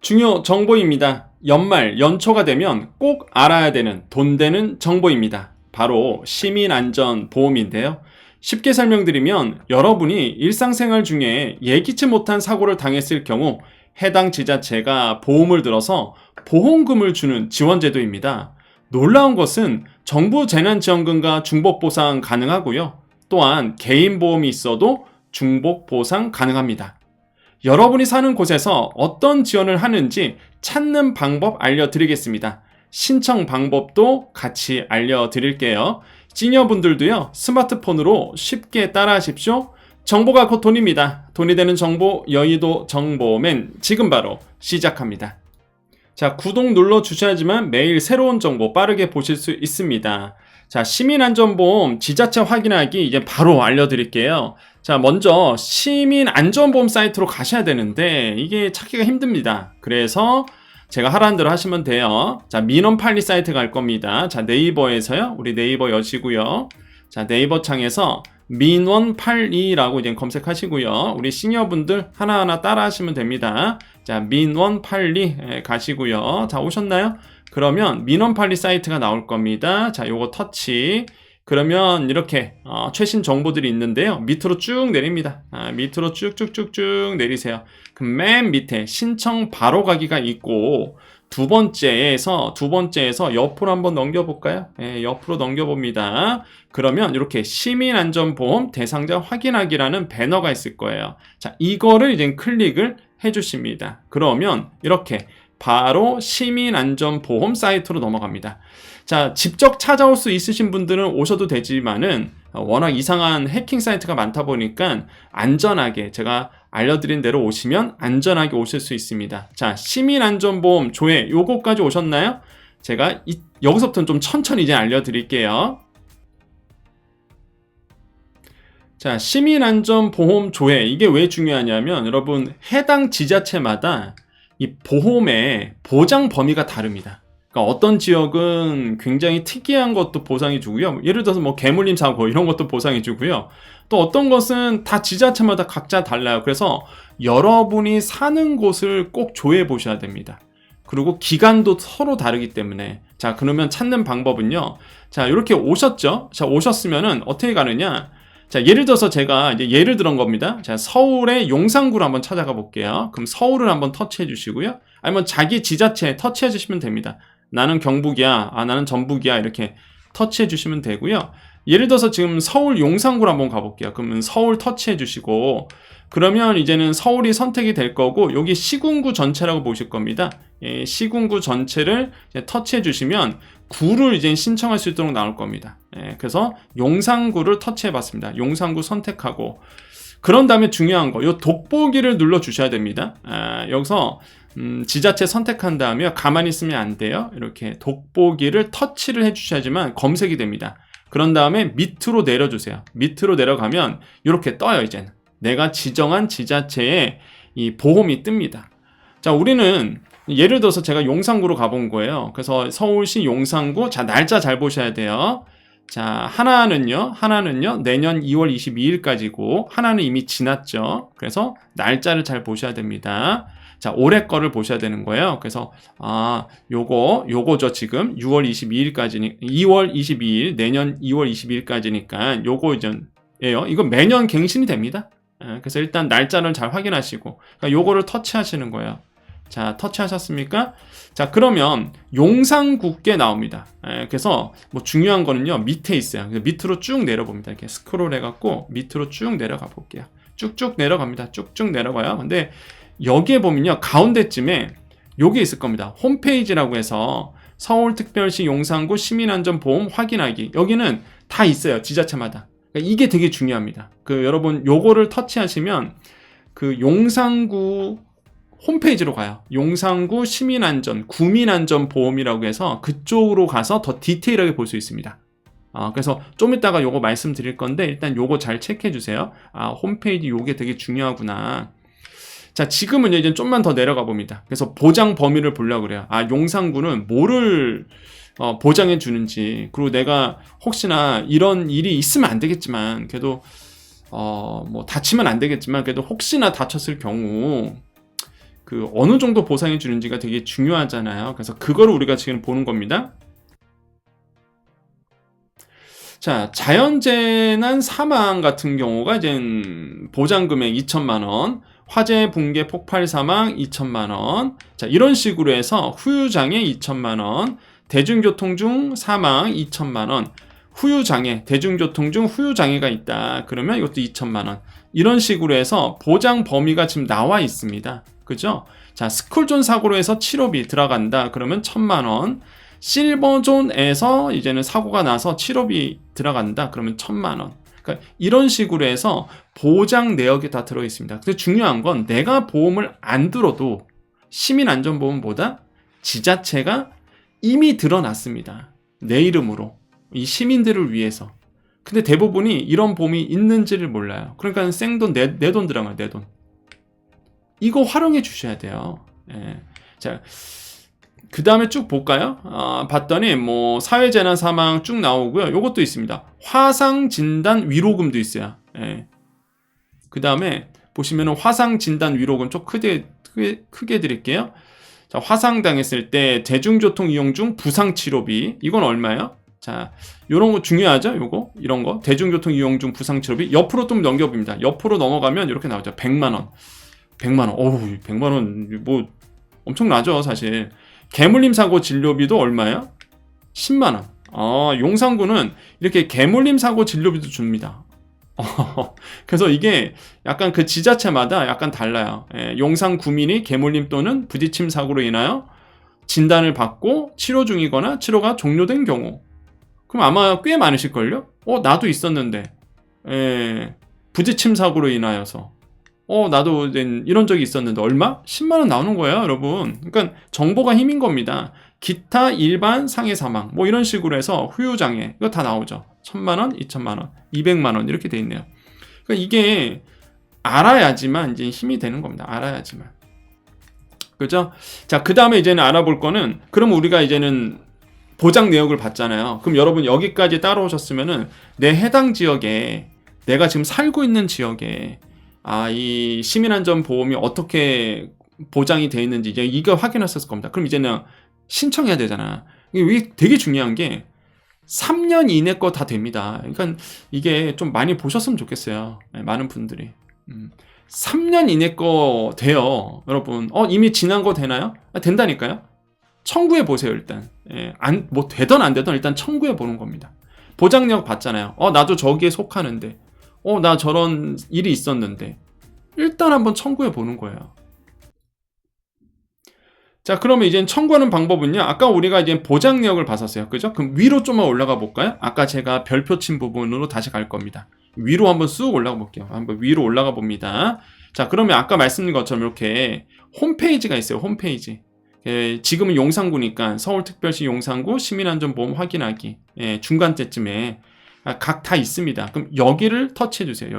중요 정보입니다. 연말, 연초가 되면 꼭 알아야 되는 돈 되는 정보입니다. 바로 시민안전보험인데요. 쉽게 설명드리면 여러분이 일상생활 중에 예기치 못한 사고를 당했을 경우 해당 지자체가 보험을 들어서 보험금을 주는 지원제도입니다. 놀라운 것은 정부 재난지원금과 중복보상 가능하고요. 또한 개인보험이 있어도 중복보상 가능합니다. 여러분이 사는 곳에서 어떤 지원을 하는지 찾는 방법 알려드리겠습니다. 신청 방법도 같이 알려드릴게요. 시니어분들도요, 스마트폰으로 쉽게 따라하십시오. 정보가 곧 돈입니다. 돈이 되는 정보, 여의도 정보맨 지금 바로 시작합니다. 자, 구독 눌러주셔야지만 매일 새로운 정보 빠르게 보실 수 있습니다. 자, 시민안전보험 지자체 확인하기 이제 바로 알려드릴게요. 자, 먼저 시민안전보험 사이트로 가셔야 되는데 이게 찾기가 힘듭니다. 그래서 제가 하라는 대로 하시면 돼요. 자, 민원판리 사이트 갈 겁니다. 자, 네이버에서요. 우리 네이버 여시고요. 자, 네이버 창에서 민원판리라고 이제 검색하시고요. 우리 시니어분들 하나하나 따라 하시면 됩니다. 자, 민원판리 가시고요. 자, 오셨나요? 그러면 민원판리 사이트가 나올 겁니다. 자, 요거 터치. 그러면 이렇게 최신 정보들이 있는데요. 밑으로 쭉 내립니다. 밑으로 쭉쭉쭉쭉 내리세요. 그럼 맨 밑에 신청 바로 가기가 있고 두 번째에서 옆으로 한번 넘겨볼까요? 옆으로 넘겨봅니다. 그러면 이렇게 시민안전보험 대상자 확인하기라는 배너가 있을 거예요. 자, 이거를 이제 클릭을 해주십니다. 그러면 이렇게 바로 시민안전보험 사이트로 넘어갑니다. 자, 직접 찾아올 수 있으신 분들은 오셔도 되지만은 워낙 이상한 해킹 사이트가 많다 보니까 안전하게 제가 알려드린 대로 오시면 안전하게 오실 수 있습니다. 자, 시민안전보험 조회 요거까지 오셨나요? 제가 여기서부터는 좀 천천히 이제 알려드릴게요. 자, 시민안전보험 조회 이게 왜 중요하냐면 여러분 해당 지자체마다 이 보험의 보장 범위가 다릅니다. 그러니까 어떤 지역은 굉장히 특이한 것도 보상해 주고요. 예를 들어서 뭐 개물림 사고 이런 것도 보상해 주고요. 또 어떤 것은 다 지자체마다 각자 달라요. 그래서 여러분이 사는 곳을 꼭 조회해 보셔야 됩니다. 그리고 기간도 서로 다르기 때문에 자, 그러면 찾는 방법은요. 자, 이렇게 오셨죠? 자, 오셨으면은 어떻게 가느냐? 자, 예를 들어서 제가 이제 예를 들은 겁니다. 자, 서울의 용산구를 한번 찾아가 볼게요. 그럼 서울을 한번 터치해 주시고요. 아니면 자기 지자체 터치해 주시면 됩니다. 나는 경북이야, 나는 전북이야 이렇게 터치해 주시면 되고요. 예를 들어서 지금 서울 용산구를 한번 가볼게요. 그러면 서울 터치해 주시고 그러면 이제는 서울이 선택이 될 거고 여기 시군구 전체라고 보실 겁니다. 시군구 전체를 터치해 주시면 구를 이제 신청할 수 있도록 나올 겁니다. 그래서 용산구를 터치해 봤습니다. 용산구 선택하고 그런 다음에 중요한 거, 요 돋보기를 눌러 주셔야 됩니다. 여기서 지자체 선택한 다음에 가만히 있으면 안 돼요. 이렇게 돋보기를 터치를 해주셔야지만 검색이 됩니다. 그런 다음에 밑으로 내려주세요. 밑으로 내려가면 이렇게 떠요. 이제는 내가 지정한 지자체에 이 보험이 뜹니다. 자, 우리는 예를 들어서 제가 용산구로 가본 거예요. 그래서 서울시 용산구, 자, 날짜 잘 보셔야 돼요. 자, 하나는요, 내년 2월 22일까지고, 하나는 이미 지났죠. 그래서 날짜를 잘 보셔야 됩니다. 자, 올해 거를 보셔야 되는 거예요. 그래서, 요거죠, 지금. 2월 22일, 내년 2월 22일까지니까, 요거 이전이에요. 이거 매년 갱신이 됩니다. 그래서 일단 날짜를 잘 확인하시고, 그러니까 요거를 터치하시는 거예요. 자, 터치하셨습니까? 자, 그러면 용산구께 나옵니다. 그래서 뭐 중요한 거는요, 밑에 있어요. 밑으로 쭉 내려봅니다. 이렇게 스크롤 해갖고 밑으로 쭉 내려가 볼게요. 쭉쭉 내려갑니다. 쭉쭉 내려가요. 근데 여기에 보면요, 가운데쯤에 요게 있을 겁니다. 홈페이지라고 해서 서울특별시 용산구 시민안전보험 확인하기. 여기는 다 있어요. 지자체마다. 그러니까 이게 되게 중요합니다. 여러분 요거를 터치하시면 그 용산구 홈페이지로 가요. 용산구 시민안전, 구민안전보험이라고 해서 그쪽으로 가서 더 디테일하게 볼 수 있습니다. 그래서 좀 이따가 요거 말씀드릴 건데 일단 요거 잘 체크해 주세요. 홈페이지 요게 되게 중요하구나. 자, 지금은 이제 좀만 더 내려가 봅니다. 그래서 보장 범위를 보려고 그래요. 용산구는 뭐를 보장해 주는지, 그리고 내가 혹시나 이런 일이 있으면 안 되겠지만 그래도 뭐 다치면 안 되겠지만 그래도 혹시나 다쳤을 경우 그 어느 정도 보상해 주는지가 되게 중요하잖아요. 그래서 그거를 우리가 지금 보는 겁니다. 자, 자연재난 사망 같은 경우가 이제 보장금액 2천만 원, 화재, 붕괴, 폭발 사망 2천만 원. 자, 이런 식으로 해서 후유장애 2천만 원, 대중교통 중 사망 2천만 원, 후유장애, 대중교통 중 후유장애가 있다. 그러면 이것도 2천만 원. 이런 식으로 해서 보장 범위가 지금 나와 있습니다. 그죠? 자, 스쿨존 사고로 해서 치료비 들어간다. 그러면 1,000만 원. 실버존에서 이제는 사고가 나서 치료비 들어간다. 그러면 1,000만 원. 그러니까 이런 식으로 해서 보장 내역이 다 들어 있습니다. 근데 중요한 건 내가 보험을 안 들어도 시민안전보험보다 지자체가 이미 드러났습니다. 내 이름으로. 이 시민들을 위해서. 근데 대부분이 이런 보험이 있는지를 몰라요. 그러니까 생돈, 내 돈 들어가요. 내 돈. 이거 활용해 주셔야 돼요. 예. 자, 그 다음에 쭉 볼까요? 봤더니 뭐 사회재난 사망 쭉 나오고요. 요것도 있습니다. 화상진단 위로금도 있어요. 예. 그 다음에 보시면은 화상진단 위로금 좀 크게 드릴게요. 자, 화상당했을 때 대중교통 이용 중 부상치료비 이건 얼마예요? 자, 요런 거 중요하죠? 요거 이런 거 대중교통 이용 중 부상치료비 옆으로 좀 넘겨봅니다. 옆으로 넘어가면 이렇게 나오죠. 100만 원. 100만 원. 어우, 100만 원 뭐 엄청나죠, 사실. 개물림 사고 진료비도 얼마예요? 10만 원. 용산구는 이렇게 개물림 사고 진료비도 줍니다. 그래서 이게 약간 그 지자체마다 약간 달라요. 예, 용산 구민이 개물림 또는 부딪힘 사고로 인하여 진단을 받고 치료 중이거나 치료가 종료된 경우. 그럼 아마 꽤 많으실걸요? 나도 있었는데. 예, 부딪힘 사고로 인하여서. 나도 이런 적이 있었는데 얼마? 10만 원 나오는 거예요, 여러분. 그러니까 정보가 힘인 겁니다. 기타 일반 상해 사망 뭐 이런 식으로 해서 후유장애 이거 다 나오죠. 1,000만 원, 2,000만 원, 200만 원 이렇게 돼 있네요. 그러니까 이게 알아야지만 이제 힘이 되는 겁니다. 알아야지만. 그죠? 자, 그 다음에 이제는 알아볼 거는 그럼 우리가 이제는 보장 내역을 봤잖아요. 그럼 여러분 여기까지 따라오셨으면은 내 해당 지역에 내가 지금 살고 있는 지역에 이 시민안전보험이 어떻게 보장이 돼 있는지 이제 이거 확인하셨을 겁니다. 그럼 이제는 신청해야 되잖아. 이게 되게 중요한 게 3년 이내 거 다 됩니다. 그러니까 이게 좀 많이 보셨으면 좋겠어요. 많은 분들이. 3년 이내 거 돼요. 여러분. 이미 지난 거 되나요? 된다니까요. 청구해 보세요, 일단. 뭐 되든 안 되든 일단 청구해 보는 겁니다. 보장 내역 봤잖아요. 나도 저기에 속하는데. 나 저런 일이 있었는데. 일단 한번 청구해 보는 거예요. 자, 그러면 이제 청구하는 방법은요. 아까 우리가 이제 보장 내역을 봤었어요. 그죠? 그럼 위로 좀만 올라가 볼까요? 아까 제가 별표 친 부분으로 다시 갈 겁니다. 위로 한번 쑥 올라가 볼게요. 한번 위로 올라가 봅니다. 자, 그러면 아까 말씀드린 것처럼 이렇게 홈페이지가 있어요. 홈페이지. 지금은 용산구니까 서울특별시 용산구 시민안전보험 확인하기. 중간 때쯤에 각 다 있습니다. 그럼 여기를 터치해 주세요.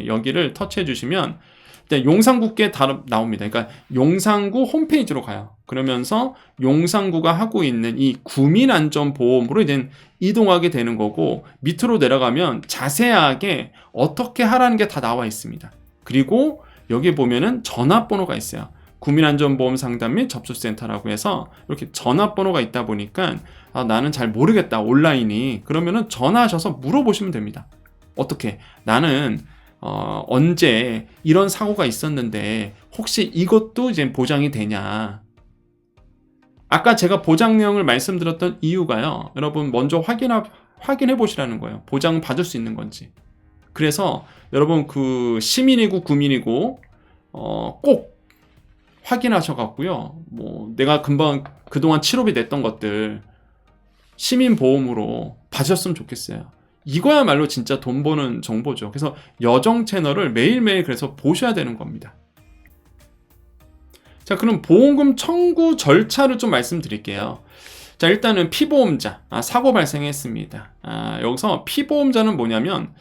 여기를 터치해 주시면 일단 용산구께 다 나옵니다. 그러니까 용산구 홈페이지로 가요. 그러면서 용산구가 하고 있는 이 구민안전보험으로 이제 이동하게 되는 거고 밑으로 내려가면 자세하게 어떻게 하라는 게 다 나와 있습니다. 그리고 여기 보면은 전화번호가 있어요. 구민안전보험 상담 및 접수센터라고 해서 이렇게 전화번호가 있다 보니까 나는 잘 모르겠다 온라인이 그러면은 전화하셔서 물어보시면 됩니다. 어떻게 나는 언제 이런 사고가 있었는데 혹시 이것도 이제 보장이 되냐. 아까 제가 보장 내용을 말씀드렸던 이유가요. 여러분 먼저 확인해 보시라는 거예요. 보장 받을 수 있는 건지. 그래서 여러분 그 시민이고 구민이고 꼭 확인하셔갖고요. 뭐 내가 그동안 치료비 냈던 것들 시민보험으로 받으셨으면 좋겠어요. 이거야말로 진짜 돈 버는 정보죠. 그래서 여정 채널을 매일매일 그래서 보셔야 되는 겁니다. 자, 그럼 보험금 청구 절차를 좀 말씀드릴게요. 자, 일단은 피보험자, 사고 발생했습니다. 여기서 피보험자는 뭐냐면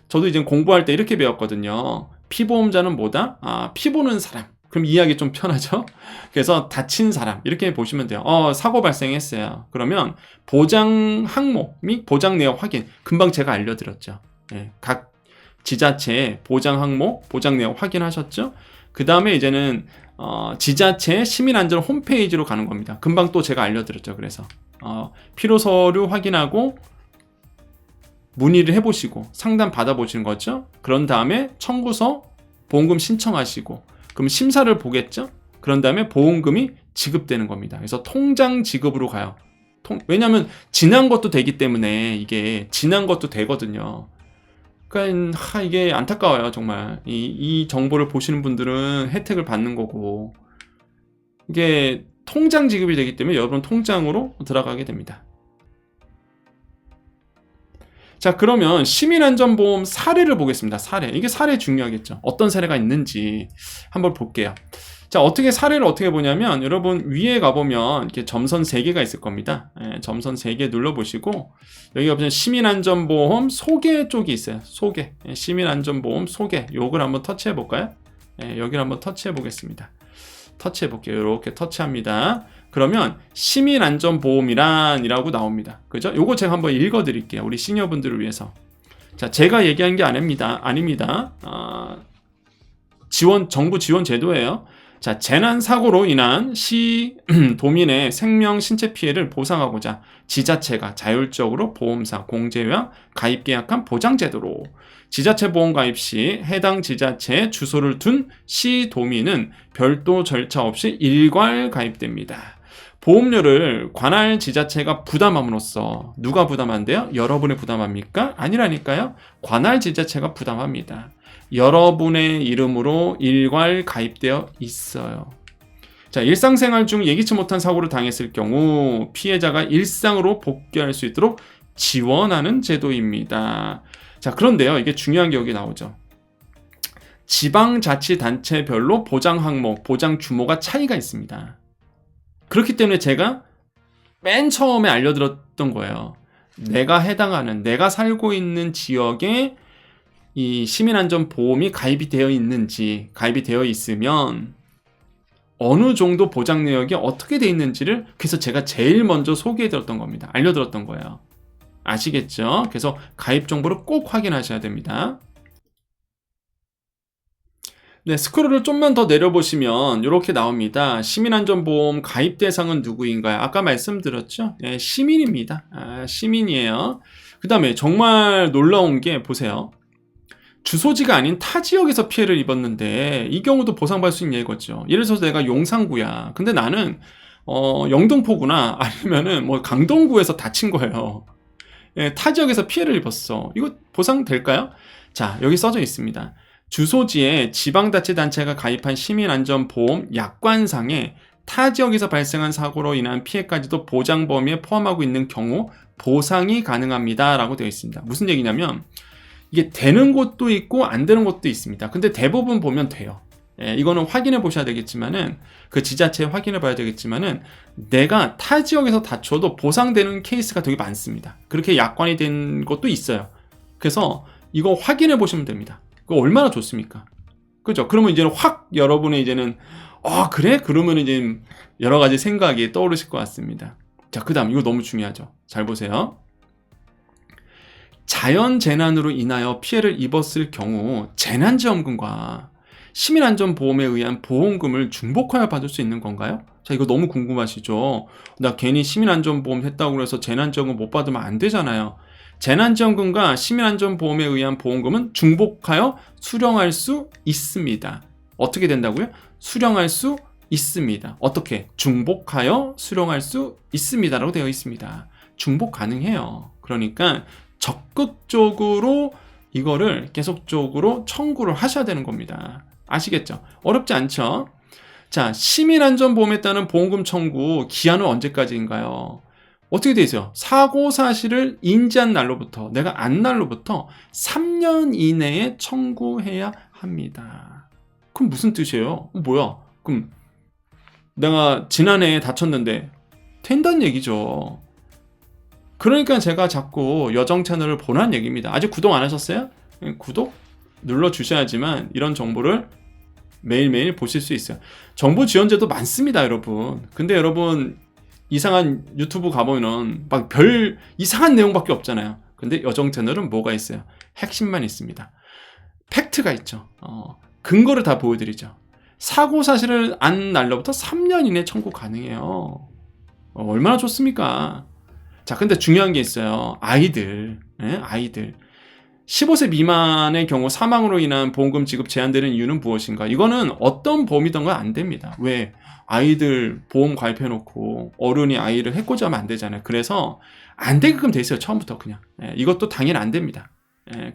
저도 이제 공부할 때 이렇게 배웠거든요. 피보험자는 뭐다? 피 보는 사람. 그럼 이해하기 좀 편하죠? 그래서 다친 사람 이렇게 보시면 돼요. 사고 발생했어요. 그러면 보장 항목 및 보장 내역 확인 금방 제가 알려드렸죠. 각 지자체의 보장 항목, 보장 내역 확인하셨죠? 그 다음에 이제는 지자체 시민안전 홈페이지로 가는 겁니다. 금방 또 제가 알려드렸죠. 그래서 필요 서류 확인하고 문의를 해보시고 상담 받아보시는 거죠. 그런 다음에 청구서 보험금 신청하시고 그럼 심사를 보겠죠. 그런 다음에 보험금이 지급되는 겁니다. 그래서 통장 지급으로 가요. 왜냐하면 지난 것도 되기 때문에 이게 지난 것도 되거든요. 그러니까 이게 안타까워요. 정말 이 정보를 보시는 분들은 혜택을 받는 거고 이게 통장 지급이 되기 때문에 여러분 통장으로 들어가게 됩니다. 자, 그러면 시민안전보험 사례를 보겠습니다. 사례. 이게 사례 중요하겠죠. 어떤 사례가 있는지 한번 볼게요. 자, 사례를 어떻게 보냐면 여러분 위에 가보면 이렇게 점선 3개가 있을 겁니다. 점선 3개 눌러보시고 여기 가보면 시민안전보험 소개 쪽이 있어요. 소개. 시민안전보험 소개. 요걸 한번 터치해 볼까요? 여기를 한번 터치해 보겠습니다. 터치해 볼게요. 이렇게 터치합니다. 그러면 시민안전보험이란이라고 나옵니다. 그죠? 요거 제가 한번 읽어 드릴게요. 우리 시니어분들을 위해서. 자, 제가 얘기한 게 아닙니다. 정부 지원 제도예요. 자, 재난사고로 인한 도민의 생명, 신체 피해를 보상하고자 지자체가 자율적으로 보험사 공제와 가입 계약한 보장제도로 지자체 보험 가입 시 해당 지자체에 주소를 둔 시도민은 별도 절차 없이 일괄 가입됩니다. 보험료를 관할 지자체가 부담함으로써 누가 부담한대요? 여러분이 부담합니까? 아니라니까요. 관할 지자체가 부담합니다. 여러분의 이름으로 일괄 가입되어 있어요. 자, 일상생활 중 예기치 못한 사고를 당했을 경우 피해자가 일상으로 복귀할 수 있도록 지원하는 제도입니다. 자, 그런데요. 이게 중요한 게 여기 나오죠. 지방자치단체별로 보장 항목, 보장 규모가 차이가 있습니다. 그렇기 때문에 제가 맨 처음에 알려드렸던 거예요. 내가 살고 있는 지역에 이 시민안전보험이 가입이 되어 있으면 어느 정도 보장 내역이 어떻게 되어 있는지를 그래서 제가 제일 먼저 소개해드렸던 겁니다. 알려드렸던 거예요. 아시겠죠? 그래서 가입 정보를 꼭 확인하셔야 됩니다. 네, 스크롤을 좀만 더 내려보시면 이렇게 나옵니다. 시민안전보험 가입 대상은 누구인가요? 아까 말씀드렸죠? 네, 시민입니다. 시민이에요. 그 다음에 정말 놀라운 게 보세요. 주소지가 아닌 타 지역에서 피해를 입었는데 이 경우도 보상받을 수 있냐 이거죠. 예를 들어서 내가 용산구야. 근데 나는 영등포구나 아니면은 뭐 강동구에서 다친 거예요. 예, 타 지역에서 피해를 입었어. 이거 보상될까요? 자, 여기 써져 있습니다. 주소지에 지방자치단체가 가입한 시민안전보험 약관상에 타 지역에서 발생한 사고로 인한 피해까지도 보장 범위에 포함하고 있는 경우 보상이 가능합니다 라고 되어 있습니다. 무슨 얘기냐면 이게 되는 곳도 있고 안 되는 곳도 있습니다. 근데 대부분 보면 돼요. 이거는 확인해 보셔야 되겠지만은 그 지자체 확인해 봐야 되겠지만은 내가 타 지역에서 다쳐도 보상되는 케이스가 되게 많습니다. 그렇게 약관이 된 것도 있어요. 그래서 이거 확인해 보시면 됩니다. 그거 얼마나 좋습니까? 그죠? 그러면 이제는 여러분의 이제는 그래? 그러면 이제 여러 가지 생각이 떠오르실 것 같습니다. 자, 그 다음 이거 너무 중요하죠. 잘 보세요. 자연재난으로 인하여 피해를 입었을 경우 재난지원금과 시민안전보험에 의한 보험금을 중복하여 받을 수 있는 건가요? 자, 이거 너무 궁금하시죠? 나 괜히 시민안전보험 했다고 해서 재난지원금 못 받으면 안 되잖아요. 재난지원금과 시민안전보험에 의한 보험금은 중복하여 수령할 수 있습니다. 어떻게 된다고요? 수령할 수 있습니다. 어떻게? 중복하여 수령할 수 있습니다 라고 되어 있습니다. 중복 가능해요. 그러니까 적극적으로 이거를 계속적으로 청구를 하셔야 되는 겁니다. 아시겠죠? 어렵지 않죠? 자, 시민안전보험에 따른 보험금 청구 기한은 언제까지인가요? 어떻게 되어 있어요? 사고 사실을 인지한 날로부터, 내가 안 날로부터 3년 이내에 청구해야 합니다. 그럼 무슨 뜻이에요? 뭐야? 그럼 내가 지난해에 다쳤는데 된다는 얘기죠. 그러니까 제가 자꾸 여정 채널을 보란 얘기입니다. 아직 구독 안 하셨어요? 구독 눌러주셔야지만 이런 정보를 매일매일 보실 수 있어요. 정보 지원제도 많습니다, 여러분. 근데 여러분 이상한 유튜브 가보면 막 별 이상한 내용밖에 없잖아요. 근데 여정 채널은 뭐가 있어요? 핵심만 있습니다. 팩트가 있죠. 근거를 다 보여드리죠. 사고 사실을 안 날로부터 3년 이내 청구 가능해요. 얼마나 좋습니까? 자, 근데 중요한 게 있어요. 아이들. 15세 미만의 경우 사망으로 인한 보험금 지급 제한되는 이유는 무엇인가? 이거는 어떤 보험이든 안 됩니다. 왜? 아이들 보험 가입해놓고 어른이 아이를 해코지 하면 안 되잖아요. 그래서 안 되게끔 돼 있어요. 처음부터 그냥. 이것도 당연히 안 됩니다.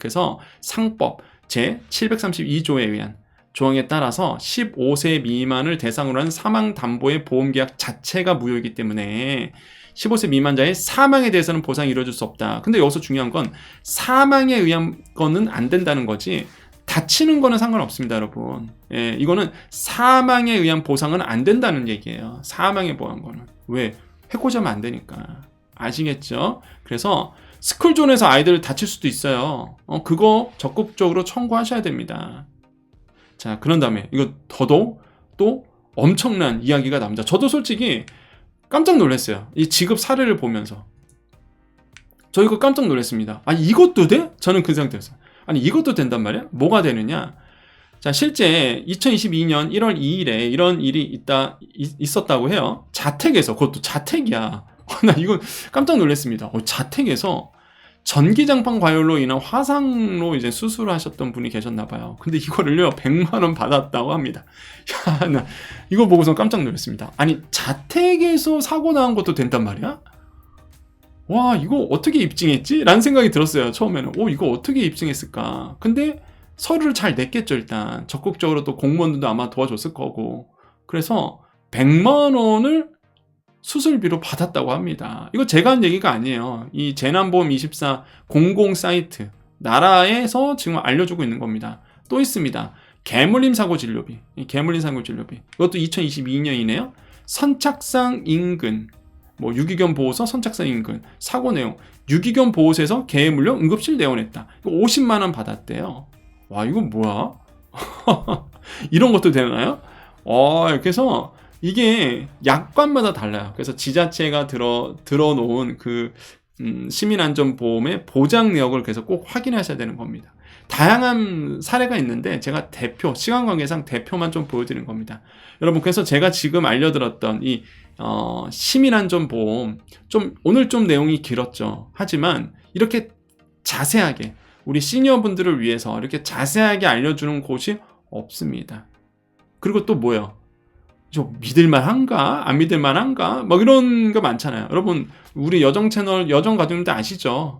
그래서 상법 제732조에 의한 조항에 따라서 15세 미만을 대상으로 한 사망담보의 보험계약 자체가 무효이기 때문에 15세 미만자의 사망에 대해서는 보상이 이루어질 수 없다. 근데 여기서 중요한 건 사망에 의한 거는 안 된다는 거지 다치는 거는 상관없습니다, 여러분. 이거는 사망에 의한 보상은 안 된다는 얘기예요. 사망에 의한 거는. 왜? 해코지하면 안 되니까. 아시겠죠? 그래서 스쿨존에서 아이들 다칠 수도 있어요. 그거 적극적으로 청구하셔야 됩니다. 자, 그런 다음에 이거 더더욱 또 엄청난 이야기가 나옵니다. 저도 솔직히 깜짝 놀랐어요. 이 지급 사례를 보면서. 저 이거 깜짝 놀랐습니다. 아니, 이것도 돼? 저는 그 상태였어요. 아니, 이것도 된단 말이야? 뭐가 되느냐? 자, 실제 2022년 1월 2일에 이런 일이 있었다고 해요. 자택에서, 그것도 자택이야. 나 이거 깜짝 놀랐습니다. 자택에서 전기장판 과열로 인한 화상로 이제 수술을 하셨던 분이 계셨나봐요. 근데 이거를요, 100만원 받았다고 합니다. 야, 나 이거 보고서 깜짝 놀랐습니다. 아니, 자택에서 사고 난 것도 된단 말이야? 와, 이거 어떻게 입증했지? 라는 생각이 들었어요. 처음에는. 이거 어떻게 입증했을까? 근데 서류를 잘 냈겠죠, 일단. 적극적으로 또 공무원들도 아마 도와줬을 거고. 그래서 100만원을 수술비로 받았다고 합니다. 이거 제가 한 얘기가 아니에요. 이 재난보험24 공공 사이트 나라에서 지금 알려주고 있는 겁니다. 또 있습니다. 개물림 사고 진료비. 이것도 2022년이네요. 선착상 인근, 유기견 보호소 선착상 인근 사고 내용. 유기견 보호소에서 개에 물려 응급실 내원했다. 이거 50만 원 받았대요. 와, 이거 뭐야? 이런 것도 되나요? 그래서 이게 약관마다 달라요. 그래서 지자체가 들어놓은 그 시민안전보험의 보장 내역을 그래서 꼭 확인하셔야 되는 겁니다. 다양한 사례가 있는데 제가 시간 관계상 대표만 좀 보여드리는 겁니다. 여러분, 그래서 제가 지금 알려드렸던 이 시민안전보험 오늘 좀 내용이 길었죠. 하지만 이렇게 자세하게 우리 시니어분들을 위해서 이렇게 자세하게 알려주는 곳이 없습니다. 그리고 또 뭐예요? 믿을만한가? 안 믿을만한가? 이런 거 많잖아요. 여러분, 우리 여정 채널, 여정 가족님들 아시죠?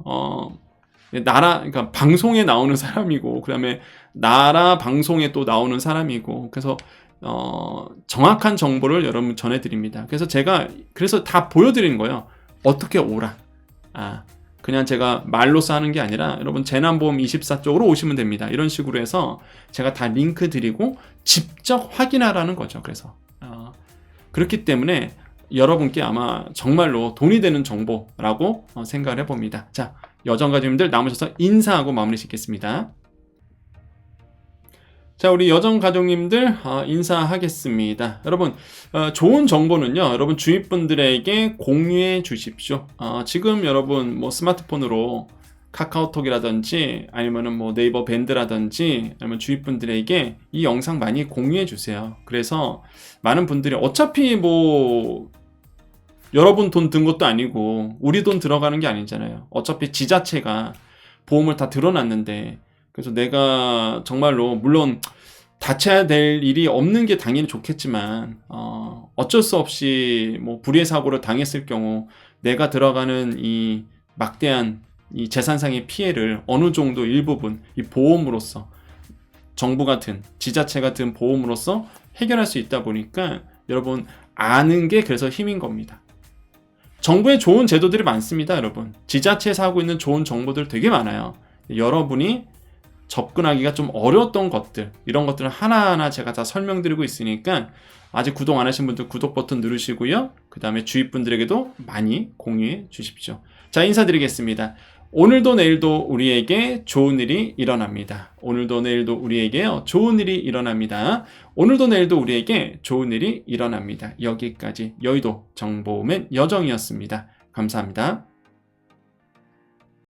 그러니까 방송에 나오는 사람이고, 그 다음에 나라 방송에 또 나오는 사람이고, 그래서, 정확한 정보를 여러분 전해드립니다. 그래서 다 보여드리는 거예요. 어떻게 오라. 그냥 제가 말로써 하는 게 아니라 여러분 재난보험24 쪽으로 오시면 됩니다. 이런 식으로 해서 제가 다 링크 드리고 직접 확인하라는 거죠. 그래서 그렇기 때문에 여러분께 아마 정말로 돈이 되는 정보라고 생각을 해봅니다. 자, 여정가족님들 남으셔서 인사하고 마무리 짓겠습니다. 자, 우리 여정가족님들 인사하겠습니다. 여러분, 좋은 정보는요, 여러분 주위 분들에게 공유해 주십시오. 지금 여러분 스마트폰으로 카카오톡이라든지 아니면은 네이버 밴드라든지 아니면 주위 분들에게 이 영상 많이 공유해 주세요. 그래서 많은 분들이 어차피 여러분 돈 든 것도 아니고 우리 돈 들어가는 게 아니잖아요. 어차피 지자체가 보험을 다 들어놨는데, 그래서 내가 정말로 물론 다쳐야 될 일이 없는 게 당연히 좋겠지만 어쩔 수 없이 불의의 사고를 당했을 경우 내가 들어가는 이 막대한 이 재산상의 피해를 어느 정도 일부분 이 보험으로서 정부가 든 지자체가 든 보험으로서 해결할 수 있다 보니까 여러분 아는 게 그래서 힘인 겁니다. 정부의 좋은 제도들이 많습니다. 여러분 지자체에서 하고 있는 좋은 정보들 되게 많아요. 여러분이 접근하기가 좀 어려웠던 것들, 이런 것들은 하나하나 제가 다 설명드리고 있으니까 아직 구독 안 하신 분들 구독 버튼 누르시고요. 그 다음에 주위 분들에게도 많이 공유해 주십시오. 자, 인사드리겠습니다. 오늘도 내일도 우리에게 좋은 일이 일어납니다. 오늘도 내일도 우리에게 좋은 일이 일어납니다. 오늘도 내일도 우리에게 좋은 일이 일어납니다. 여기까지 여의도 정보맨 여정이었습니다. 감사합니다.